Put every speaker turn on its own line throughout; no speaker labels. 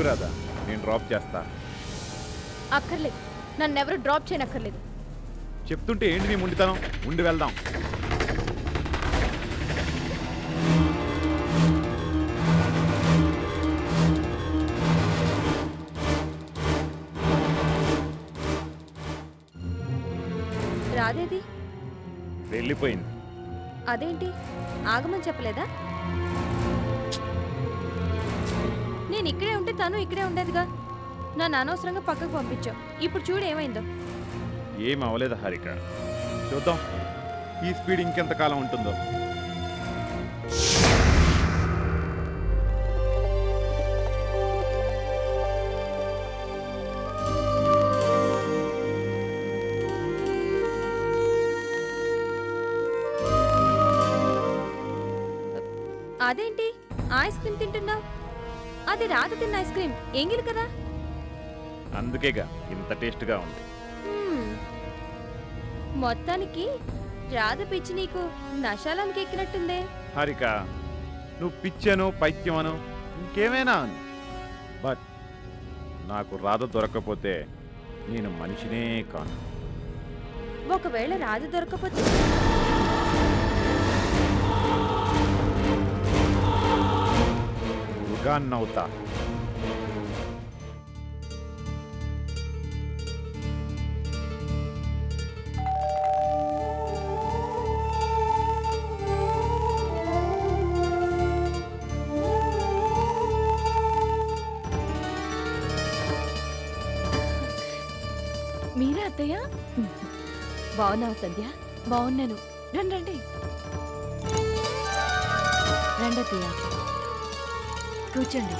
అడుగు రాదా, నేను డ్రాప్ చేస్తా.
అక్కర్లేదు, నన్నెవరు డ్రాప్ చేయనక్కర్లేదు.
చెప్తుంటే ఏంటి నీ ముండితనం? ఉండి వెళ్దాం.
రాదేది?
వెళ్ళిపోయింది.
అదేంటి, ఆగమని చెప్పలేదా? నేను ఇక్కడే ఉంటే తను ఇక్కడే ఉండేదిగా. నన్ను అనవసరంగా పక్కకు పంపించావు. ఇప్పుడు చూడు ఏమైందో.
ఏం అవలేదు హారిక, చూద్దాం ఈ స్పీడ్ ఇంకెంతకాలం ఉంటుందో.
అదేంటి ఐస్ క్రీమ్ తింటున్నావు? అది రాధ తిన్న ఐస్ క్రీమ్, ఎంగిలి కదా.
అందుకేగా ఇంత టేస్ట్గా ఉంది.
మొత్తానికి రాధ పిచ్చి నీకు నశాలానికి ఎక్కినట్టుందే.
హారిక, నువ్వు పిచ్చను పైత్యమను ఇంకేమైనా అను, బట్ నాకు రాధ దొరకకపోతే నేను మనిషినే కాను.
ఒకవేళ రాధ దొరకకపోతే
మృగాన్నవుతా.
మీరా అత్తయ్య? బాగున్నావా సంధ్య? బాగున్నాను. రండి రండి రండి అత్తయ్య, కూర్చోండి.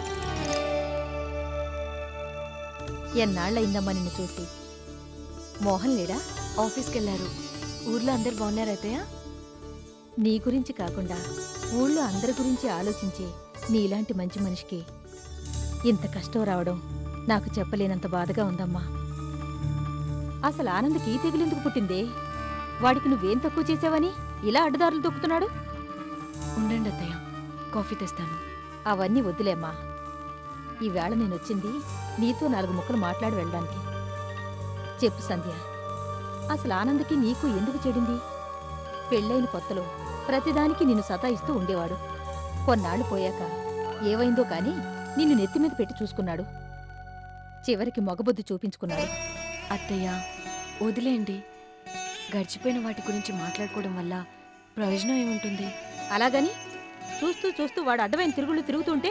ఎన్నాళ్ళయిందమ్మా నిన్ను చూసి. మోహన్ లేడా? ఆఫీస్కి వెళ్ళారు. ఊర్లో అందరు బాగున్నారు అత్తయ్య? నీ గురించి కాకుండా ఊళ్ళో అందరి గురించి ఆలోచించే నీలాంటి మంచి మనిషికి ఇంత కష్టం రావడం నాకు చెప్పలేనంత బాధగా ఉందమ్మా. అసలు ఆనంద్కి ఈ తెగులెందుకు పుట్టిందే? వాడికి నువ్వేం తక్కువ చేసావని ఇలా అడ్డదారులు దొక్కుతున్నాడు? ఉండండి అత్తయ్య, కాఫీ తెస్తాను. అవన్నీ వద్దులేమ్మా. ఈవేళ నేనొచ్చింది నీతో 4 ముక్కలు మాట్లాడి వెళ్ళడానికి. చెప్పు సంధ్య, అసలు ఆనంద్కి నీకు ఎందుకు చెడింది? పెళ్ళైన కొత్తలో ప్రతిదానికి నిన్ను సతాయిస్తూ ఉండేవాడు. కొన్నాళ్లు పోయాక ఏవైందో కాని నిన్ను నెత్తిమీద పెట్టి చూసుకున్నాడు. చివరికి మొగబొద్దు చూపించుకున్నాడు.
అత్తయ్య వదిలేండి, గడిచిపోయిన వాటి గురించి మాట్లాడుకోవడం వల్ల ప్రయోజనం ఏముంటుంది?
అలాగని చూస్తూ చూస్తూ వాడు అడ్డమైన తిరుగుళ్ళు తిరుగుతుంటే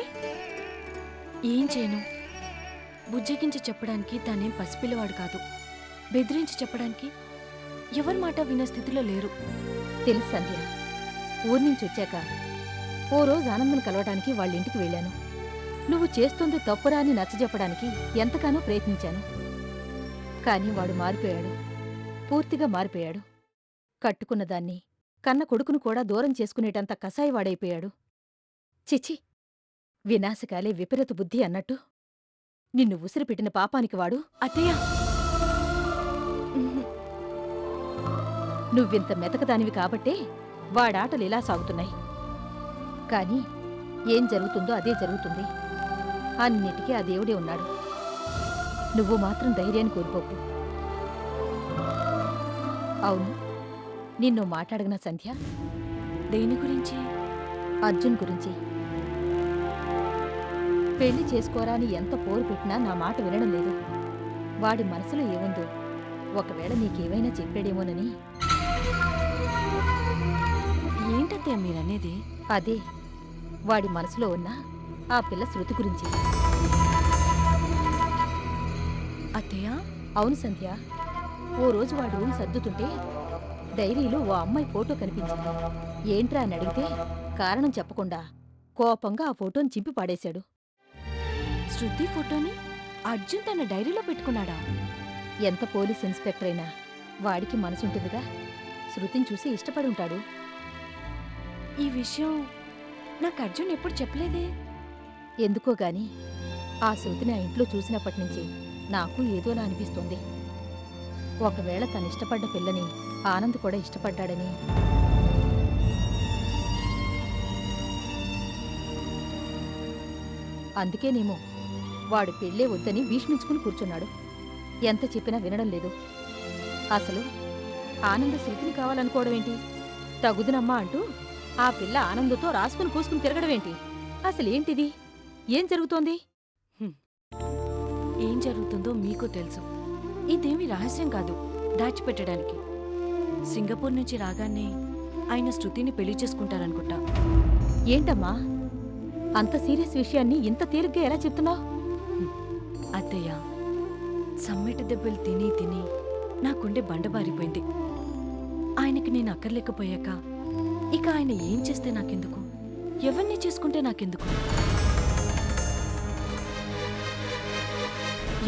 ఏం చేయను? బుజ్జగించి చెప్పడానికి తానేం పసిపిల్లవాడు కాదు. బెదిరించి చెప్పడానికి ఎవరి మాట వినే స్థితిలో లేరు.
తెలుసు సంధ్య, ఊరి నుంచి వచ్చాక ఓ రోజు ఆనందం కలవడానికి వాళ్ళ ఇంటికి వెళ్ళాను. నువ్వు చేస్తుంది తప్పురా అని నచ్చజెప్పడానికి ఎంతగానో ప్రయత్నించాను. కానీ వాడు మారిపోయాడు, పూర్తిగా మారిపోయాడు. కట్టుకున్న దాన్ని, కన్న కొడుకును కూడా దూరం చేసుకునేటంత కసాయివాడైపోయాడు. చిచి, వినాశకాలే విపరీత బుద్ధి అన్నట్టు నిన్ను ఉసిరిపెట్టిన పాపానికి వాడు.
అత్తయ్య,
నువ్వింత మెతకదానివి కాబట్టే వాడాటలు ఇలా సాగుతున్నాయి. కాని ఏం జరుగుతుందో అదే జరుగుతుంది. అన్నిటికీ ఆ దేవుడే ఉన్నాడు. నువ్వు మాత్రం ధైర్యాన్ని కోల్పోకు. అవును, నిన్ను మాట్లాడగనా సంధ్య?
దేని గురించి?
అర్జున్ గురించి. పెళ్లి చేసుకోరా అని ఎంత పోరు పెట్టినా నా మాట వినడం లేదు. వాడి మనసులో ఏముందో ఒకవేళ నీకేమైనా చెప్పాడేమోనని.
ఏంటత్తయ్య మీరనేది?
అదే, వాడి మనసులో ఉన్న ఆ పిల్ల శృతి గురించి.
అత్తయ్య?
అవును సంధ్య, ఓ రోజు వాడి రూమ్ సర్దుతుంటే డైరీలో ఓ అమ్మాయి ఫోటో కనిపించింది. ఏంట్రా అని అడిగితే కారణం చెప్పకుండా కోపంగా ఆ ఫోటోని చింపి పాడేశాడు.
శృతి ఫోటోని అర్జున్ తన డైరీలో పెట్టుకున్నాడా?
ఎంత పోలీస్ ఇన్స్పెక్టర్ అయినా వాడికి మనసుంటుందిగా. శృతిని చూసి ఇష్టపడి ఉంటాడు.
ఈ విషయం నాకు అర్జున్ ఎప్పుడు చెప్పలేదే.
ఎందుకో గాని ఆ శృతిని ఆ ఇంట్లో చూసినప్పటినుంచి నాకు ఏదోలా అనిపిస్తోంది. ఒకవేళ తనిష్టపడ్డ పిల్లని ఆనంద్ కూడా ఇష్టపడ్డాడని. అందుకేనేమో వాడు పెళ్ళే వద్దని భీష్మించుకుని కూర్చున్నాడు. ఎంత చెప్పినా వినడం లేదు. అసలు ఆనంద శృతిని కావాలనుకోవడమేంటి? తగుదునమ్మా అంటూ ఆ పిల్ల ఆనందతో రాసుకుని పూసుకుని తిరగడమేంటి? అసలేంటిది? ఏం జరుగుతోంది?
ఏం జరుగుతుందో మీకు తెలుసు. ఇదేమీ రహస్యం కాదు దాచిపెట్టడానికి. సింగపూర్ నుంచి రాగానే ఆయన శృతిని పెళ్లి చేసుకుంటారనుకుంటా.
ఏంటమ్మా అంత సీరియస్ విషయాన్ని ఇంత తేలిగ్గా ఎలా చెప్తున్నావు?
అత్తయ్య, సమ్మెట దెబ్బలు తిని తిని నా గుండె బండబారిపోయింది. ఆయనకి నేను అక్కర్లేకపోయాక ఇక ఆయన ఏం చేస్తే నాకెందుకు, ఎవరిని చేసుకుంటే నాకెందుకు?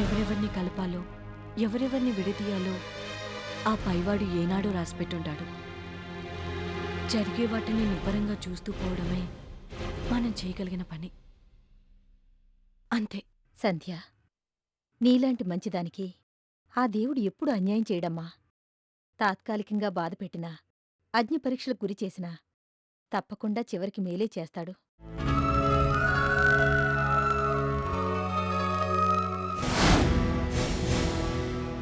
ఎవరెవరిని కలపాలో, ఎవరెవరిని విడదీయాలో ఆ పైవాడు ఏనాడో రాసిపెట్టుంటాడు. జరిగే వాటిని నిబ్బరంగా చూస్తూ పోవడమే మనం చేయగలిగిన పని. అంతే.
సంధ్య, నీలాంటి మంచిదానికి ఆ దేవుడు ఎప్పుడు అన్యాయం చేయడమ్మా. తాత్కాలికంగా బాధపెట్టినా, అగ్ని పరీక్షలకు గురి చేసినా తప్పకుండా చివరికి మేలే చేస్తాడు.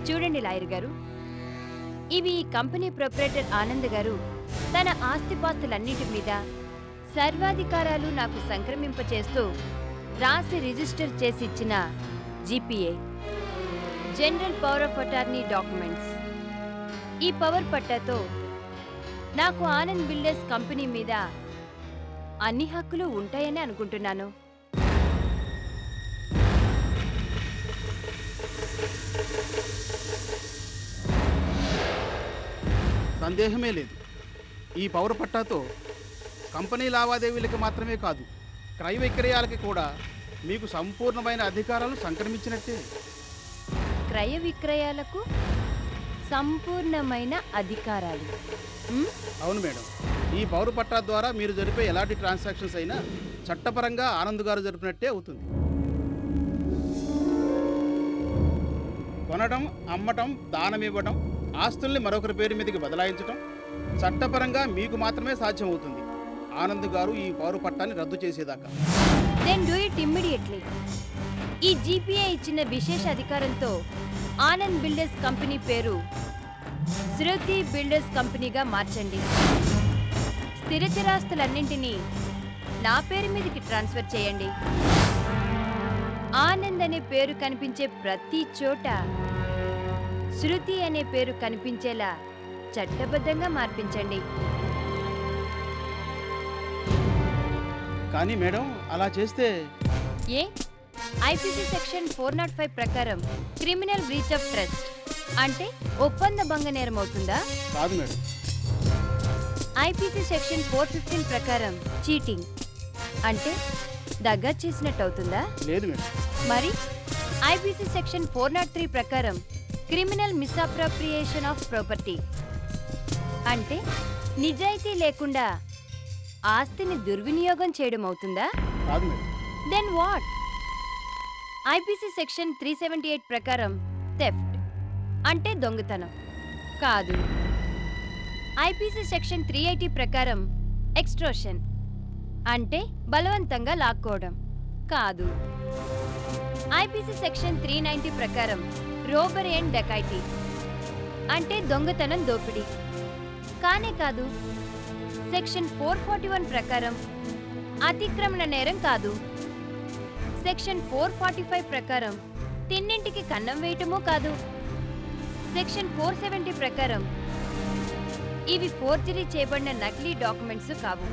చూడండి లాయర్ గారు, ఇవి ఈ కంపెనీ ప్రొపరేటర్ ఆనంద్ గారు తన ఆస్తిపాస్తులన్నిటి మీద సర్వాధికారాలు నాకు సంక్రమింపచేస్తూ రాసి రిజిస్టర్ చేసి ఇచ్చిన GPA, general power of attorney documents. ఈ పవర్ పట్టాతో నాకు ఆనంద్ బిల్డర్స్ కంపెనీ మీద అన్ని హక్కులు ఉంటాయని అనుకుంటున్నాను.
సందేహమే లేదు. ఈ పౌర పట్టాతో కంపెనీ లావాదేవీలకి మాత్రమే కాదు, క్రయ విక్రయాలకి కూడా మీకు సంపూర్ణమైన అధికారాలు సంక్రమించినట్టే.
క్రయ విక్రయాలకు సంపూర్ణమైన అధికారాలు?
అవును మేడం, ఈ పౌర పట్టా ద్వారా మీరు జరిపే ఎలాంటి ట్రాన్సాక్షన్స్ అయినా చట్టపరంగా ఆనంద్ గారు జరిపినట్టే అవుతుంది. కొనడం, అమ్మటం, దానం ఇవ్వడం, ఆస్తుల్ని మరొకరి పేరు మీదకి బదలాయించడం చట్టపరంగా మీకు మాత్రమే సాధ్యం అవుతుంది, ఆనంద్ గారు ఈ పౌర పట్టాన్ని రద్దు చేసేదాకా.
Then do it immediately. ఈ జీపీఏ ఇచ్చిన విశేష అధికారంతో ఆనంద్ బిల్డర్స్ కంపెనీ పేరు శృతి బిల్డర్స్ కంపెనీగా మార్చండి. స్థిరచరాస్తులన్నింటినీ నా పేరు మీదకి ట్రాన్స్ఫర్ చేయండి. ఆనంద్ అనే పేరు కనిపించే ప్రతి చోట శృతి అనే పేరు కనిపించేలా చట్టబద్ధంగా మార్పించండి.
కానీ మేడం, అలా చేస్తే
ఏ ఐపీసీ సెక్షన్ 405 ప్రకారం క్రిమినల్ బ్రీచ్ ఆఫ్ ట్రస్ట్ అంటే ఒప్పంద భంగ నేరం అవుతుందా?
కాదు మేడం.
ఐపీసీ సెక్షన్ 415 ప్రకారం చీటింగ్ అంటే దగ్గర చేసినట్టు అవుతుందా?
లేదు మేడం.
మరి ఐపీసీ సెక్షన్ 403 ప్రకారం క్రిమినల్ మిస్అప్రోప్రియేషన్ ఆఫ్ ప్రాపర్టీ అంటే నిజాయితీ లేకుండా ఆస్తిని దుర్వినియోగం చేయడం అవుతుందా?
కాదు madam.
Then what? IPC section 378 ప్రకారం థెఫ్ట్ అంటే దొంగతనం కాదు. ఐపీసీ సెక్షన్ 380 ప్రకారం ఎక్స్ట్రోషన్ అంటే బలవంతంగా లాక్కోవడం కాదు. ఐపీసీ సెక్షన్ 390 ప్రకారం రోబరీ అండ్ డకైటీ అంటే దొంగతనం, దోపిడీ కానే కాదు. సెక్షన్ 441 ప్రకారం అతిక్రమణ నేరం కాదు. సెక్షన్ 445 ప్రకారం తిన్నింటికి కన్నం వేయటమూ కాదు. సెక్షన్ 470 ప్రకారం ఇవి ఫోర్జరీ చేయబడిన నకిలీ డాక్యుమెంట్స్ కావు.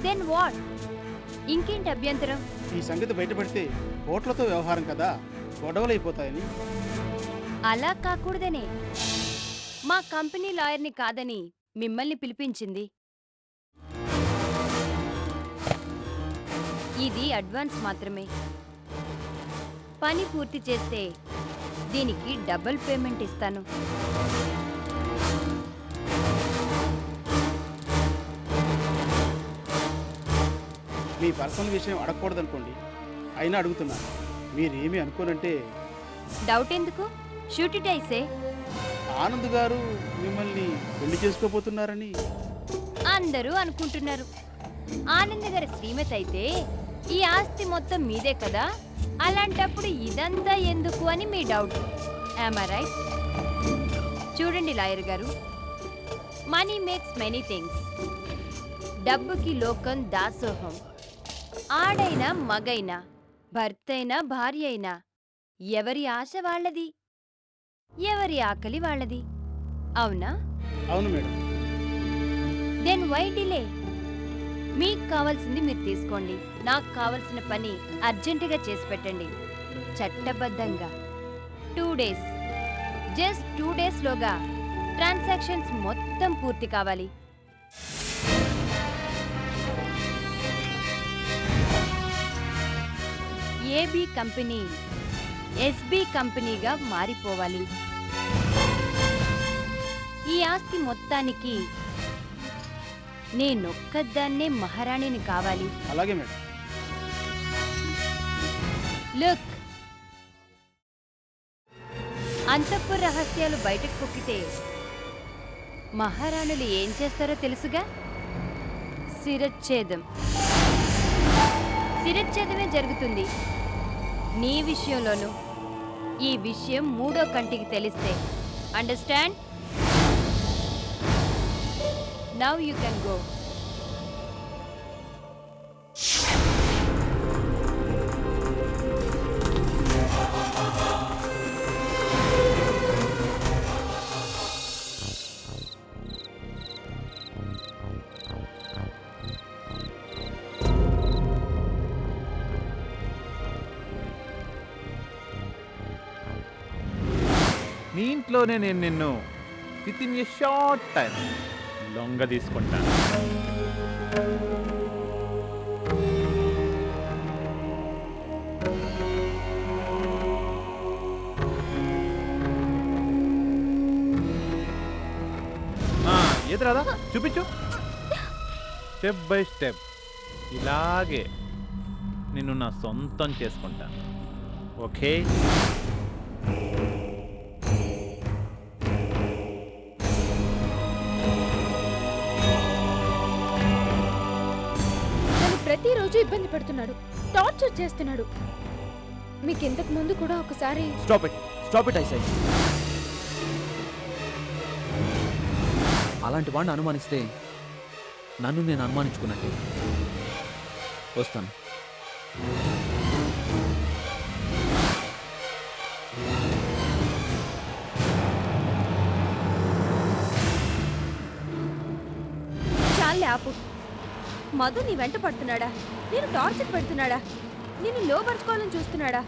Then what? ఇంకేంటి అభ్యంతరం?
ఈ సంగతి బయటపడితే కోట్లతో వ్యవహారం కదా, గొడవలు అయిపోతాయని.
అలా కాకూడదనే మా కంపెనీ లాయర్ని కాదని మిమ్మల్ని పిలిపించింది. ఇది అడ్వాన్స్ మాత్రమే. పని పూర్తి చేస్తే దీనికి డబుల్ పేమెంట్ ఇస్తాను.
మీ పర్సనల్ విషయం అడగకూడదనుకోండి, అయినా అడుగుతున్నాను. మీరేమీ అనుకోనంటే.
డౌట్ ఎందుకు? షూట్ ఇట్ ఐసే.
ఆనంద్ గారు మిమ్మల్ని పెళ్లి చేసుకోబోతున్నారని
అందరూ అనుకుంటున్నారు. ఆనంద్ గారి శ్రీమతి అయితే ఈ ఆస్తి మొత్తం మీదే కదా, అలాంటప్పుడు ఇదంతా ఎందుకు అని మీ డౌట్. Am I right? చూడండి లాయర్ గారు, మనీ మేక్స్ మెనీ థింగ్స్. డబ్బుకి లోకం దాసోహం. ఆడైనా మగైనా, భర్తైనా భార్య అయినా ఎవరి ఆశ వాళ్ళది, ఎవరి ఆకలి వాళ్ళది. అవునా?
అవును మేడం.
Then why delay? మీకు కావాల్సింది మీరు తీసుకోండి, నాకు కావాల్సిన పని అర్జెంటుగా చేసి పెట్టండి. చట్టబద్ధంగా 2 days, జస్ట్ 2 daysలోగా ట్రాన్సాక్షన్స్ మొత్తం పూర్తి కావాలి. ఏబీ కంపెనీ ఎస్బీ కంపెనీగా మారిపోవాలి. ఈ ఆస్తి మొత్తానికి నేనొక్కదాన్నే మహారాణిని కావాలి.
అలాగే మేడం.
లుక్, అంతఃపుర రహస్యాలు బయటకు పొక్కితే మహారాణులు ఏం చేస్తారో తెలుసుగా? శిరచ్ఛేదం. శిరచ్ఛేదమే జరుగుతుంది. నీ విషయంలోనూ ఈ విషయం 3వ కంటికి తెలిస్తే. Understand? Now you can go.
నీ ఇంట్లోనే నేను నిన్ను with in a short time లొంగ తీసుకుంటాను. ఏది రాదా, చూపించు. స్టెప్ బై స్టెప్ ఇలాగే నిన్ను నా సొంతం చేసుకుంటాను. ఓకే?
ప్రతిరోజు ఇబ్బంది పెడుతున్నాడు, టార్చర్ చేస్తున్నాడు. మీకు ఇంతకు ముందు కూడా ఒకసారి
స్టాప్ ఇట్ ఐసై. అలాంటి వాడిని అనుమానిస్తే నన్ను నేను అనుమానించుకున్నట్టే. వస్తాను.
చాలే ఆపు. మధు నీ వెంట పడుతున్నాడా? నేను టార్చర్ పెడుతున్నాడా? నేను లోపరుచుకోవాలని చూస్తున్నాడా?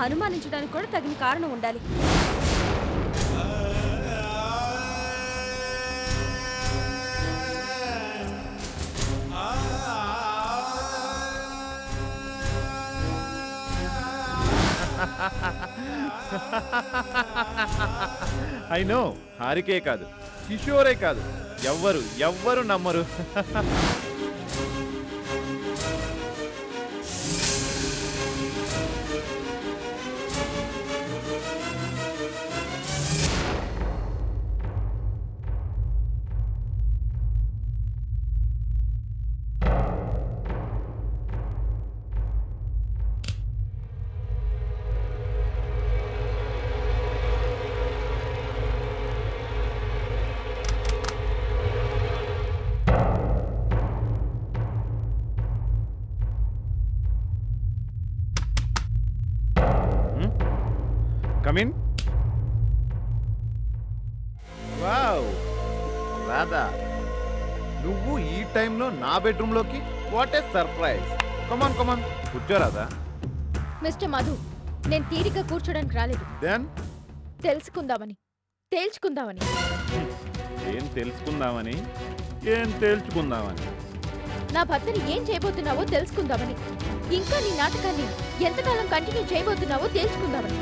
అనుమానించడానికి కూడా తగిన కారణం ఉండాలి.
ఐ నో, హారికే కాదు, కిషోరే కాదు, ఎవ్వరు నమ్మరు. Come in. వావ్ రాధా, నువ్వు ఈ టైంలో నా బెడ్రూమ్లోకి? What a surprise. కమాన్ కూర్చో రాధా.
మిస్టర్ మధు, నేను తీరిక కూర్చోడానికి రాలేదు.
దెన్
తెలుసుకుందామని, తేల్చుకుందామని.
ఏం తెలుసుకుందామని? ఏం తేల్చుకుందామని?
నా భర్తని ఏం చేయబోతున్నావో తెలుసుకుందామని. ఇంకా నీ నాటకాన్ని ఎంతకాలం కంటిన్యూ చేయబోతున్నావో తేల్చుకుందామని.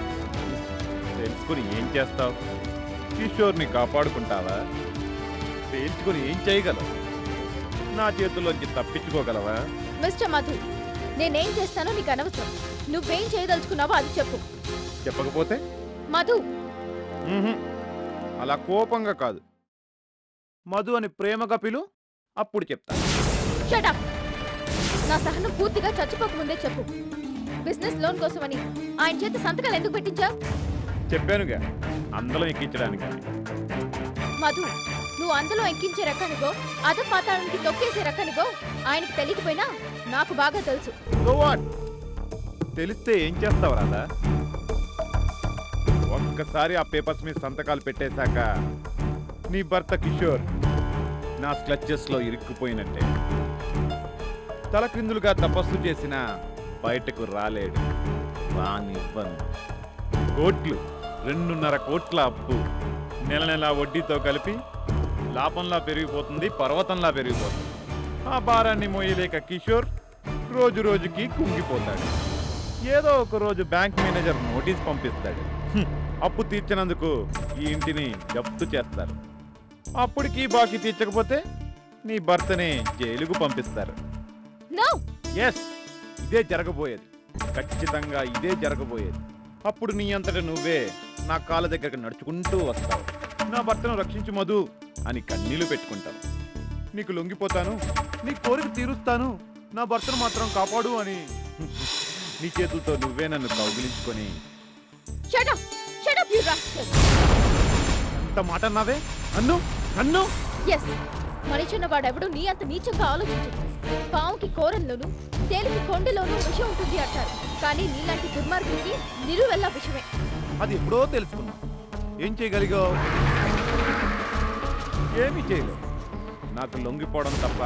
తెలుసుకుని ఏం చేస్తావు? కిషోర్ని కాపాడుకుంటావా? తేల్చుకుని ఏం చేయగలవు? నా చేతుల్లోంచి తప్పించుకోగలవా?
మిస్టర్ మధు, నేనేం చేస్తానో నీకు అనవసరం. నువ్వేం చేయదలుచుకున్నావో అది చెప్పు.
చెప్పకపోతే?
మధు,
అలా కోపంగా కాదు, మధు అని ప్రేమగా పిలు, అప్పుడు చెప్తా.
Shut up. నా సహనం పూర్తిగా చచ్చిపోకముందే చెప్పు. బిజినెస్ లోన్ కోసమని ఆయన చేత సంతకాలు ఎందుకు పెట్టించావు?
చెప్పానుగా అందరం ఎక్కించడానికి.
మధు, నువ్వు అందులో ఎక్కించే రకానిగో అధపాతాళానికి తొక్కేసే రకానిగో ఆయనకి తెలియకపోయినా నాకు బాగా తెలుసు.
So what? తెలిస్తే ఏం చేస్తావు రాదా? ఒక్కసారి ఆ పేపర్స్ మీద సంతకాలు పెట్టేశాక నీ భర్త కిషోర్ నా క్లచెస్లో ఇరుక్కుపోయినట్టే. తలక్రిందులుగా తపస్సు చేసినా బయటకు రాలేడు. రానివ్వను. కోట్లు, 2.5 కోట్ల అప్పు నెల నెల వడ్డీతో కలిపి లాభంలా పెరిగిపోతుంది, పర్వతంలా పెరిగిపోతుంది. ఆ భారాన్ని మోయలేక కిషోర్ రోజు రోజుకి కుంగిపోతాడు. ఏదో ఒక రోజు బ్యాంక్ మేనేజర్ నోటీస్ పంపిస్తాడు. అప్పు తీర్చినందుకు ఈ ఇంటిని జప్తు చేస్తారు. అప్పటికి బాకీ తీర్చకపోతే నీ భర్తని జైలుకు పంపిస్తారు.
నో,
ఎస్, ఇదే జరగబోయేది. ఖచ్చితంగా ఇదే జరగబోయేది. అప్పుడు నీ అంతటా నువ్వే నా కాళ్ళ దగ్గరకు నడుచుకుంటూ వస్తావు. నా భర్తను రక్షించు మధు అని కన్నీళ్లు పెట్టుకుంటావు. నీకు లొంగిపోతాను, నీ కోరిక తీరుస్తాను, నా భర్తను మాత్రం కాపాడు అని నీ చేతులతో నువ్వే నన్ను కౌగిలించుకొని
shut up, shut up you rascal.
ఎంత మాట అన్నావే? నన్ను నన్ను
ఎస్, మనిషిన్న వాడెవడు నీ అంత నీచంగా ఆలోచించు. పావుకి కోరంలోను తేలికి కొండలోనూ విషం ఉంటుంది అంటారు, కానీ నీలాంటి దుర్మార్గుడికి నిలువెల్లా విషమే.
అది ఎప్పుడో తెలుసుకున్నా. ఏం చేయగలిగావు? ఏమీ చేయలేవు. నాకు లొంగిపోవడం తప్ప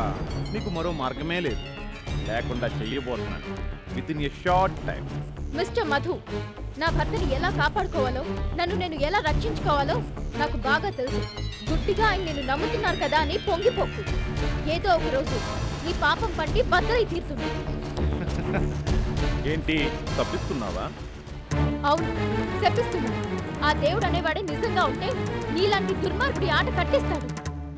నీకు మరో మార్గమే లేదు. లేకుండా చెయ్యబోతున్నాను within a short time.
Mister Madhu, నా భర్తని ఎలా కాపాడుకోవాలో, నన్ను నేను ఎలా రక్షించుకోవాలో నాకు బాగా తెలుసు. గుడ్డిగా ఆయన నేను నమ్ముతున్నారు కదా అని పొంగిపోకు. ఏదో ఒక రోజు నీ పాపం పండి బద్దలై తీరుతుంది.
ఏంటి తప్పిస్తున్నావా?
అవును, శపిస్తున్నా. ఆ దేవుడు అనేవాడే నిజంగా ఉంటే నీలాంటి దుర్మార్గుడి ఆట కట్టిస్తాడు.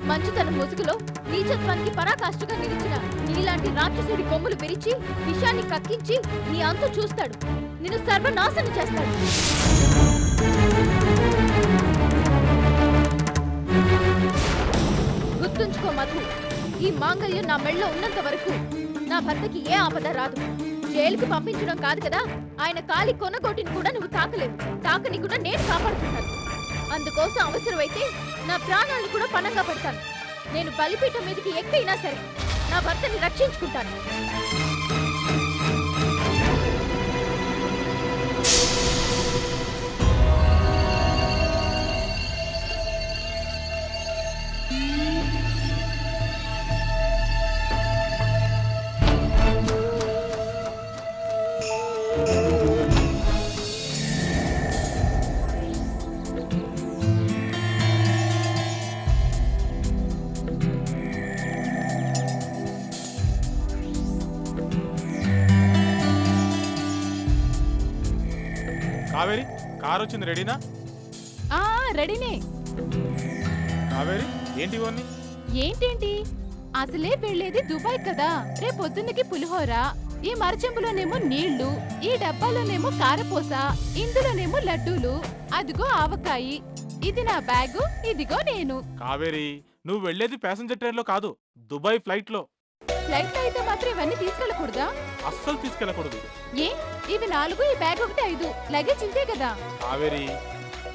మంచుతన ముసుగులో నీచత్వానికి పరాకాష్ఠగా నిలిచిన నీలాంటి రాక్షసుడి కొమ్ములు విరిచి విషాన్ని కక్కించి నీ అంతు చూస్తాడు. నిన్ను సర్వనాశనం చేస్తాడు. గుర్తుంచుకో మధు, ఈ మాంగళ్యం నా మెళ్ళలో ఉన్నంత వరకు నా భర్తకి ఏ ఆపద రాదు. జైలుకు పంపించడం కాదు కదా, ఆయన కాలి కొనగోటిని కూడా నువ్వు తాకలేవు. తాకని కూడా నేను కాపాడుతున్నాను. అందుకోసం అవసరమైతే నా ప్రాణాలను కూడా పణంగా పెడతాను. నేను బలిపీఠం మీదకి ఎక్కైనా సరే నా భర్తని రక్షించుకుంటాను.
కావేరి, కార్ వచ్చింది, రెడీనా?
రెడీనే.
కావేరి, ఏంటి ఇవన్నీ?
ఏంటేంటి, అసలే వెళ్ళేది దుబాయ్ కదా. రేపొద్దున్నకి పులిహోర, ఈ మరచెంబులోనేమో నీళ్లు, ఈ డబ్బాలోనేమో కారపూస, ఇందులోనేమో లడ్డూలు, అదిగో ఆవకాయి. ఇది నా బ్యాగు, ఇదిగో నేను.
కావేరి, నువ్వు వెళ్ళేది ప్యాసింజర్ ట్రైన్ లో కాదు, దుబాయ్ ఫ్లైట్ లో.
ఫ్లైట్ లో అయితే మాత్రం ఇవన్నీ తీసుకెళ్ళకూడదా?
అస్సలు తీసుకెళ్ళకూడదు.
ఏ, ఇవి 4, ఈ బ్యాగ్ ఒకటి 5, లగేజ్ ఇంతే కదా.
కావేరి,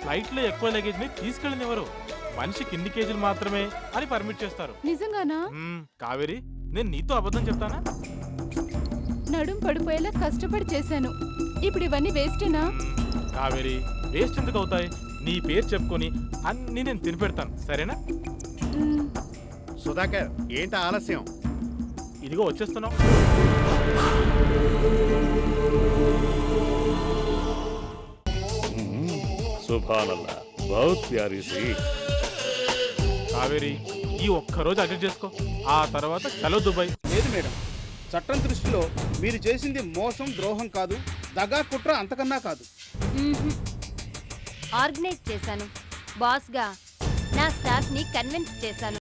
ఫ్లైట్ లో ఎక్కువ లగేజ్ ని తీసుకెళ్ళనివ్వరు. మనిషికి ఇన్ని కేజీలు మాత్రమే అని పర్మిట్ చేస్తారు.
నిజంగానా?
కావేరి, నేను నీతో అబద్ధం చెప్తానా?
నడుం పడిపోయేలా కష్టపడి చేశాను, ఇప్పుడు ఇవన్నీ వేస్టేనా?
కావేరి, వేస్ట్ ఎందుకు అవుతాయి? నీ పేరు చెప్పుకొని అన్ని నేను తినిపెడతాను, సరేనా?
సుధాకర్, ఏంటి ఆలస్యం?
ఇదిగో వచ్చేస్తున్నావు.
సుభానల్లా, బహుత్ ప్యారీ సి.
కావేరి, ఈ ఒక్కరోజు అడ్జస్ట్ చేసుకో, ఆ తర్వాత చలో దుబాయ్.
లేదు మేడం, చట్టం దృష్టిలో మీరు చేసింది మోసం, ద్రోహం కాదు, దగా కుట్ర అంతకన్నా కాదు.
ఆర్గనైజ్ చేశాను బాస్గా, నా స్టాఫ్ ని కన్విన్స్ చేశాను.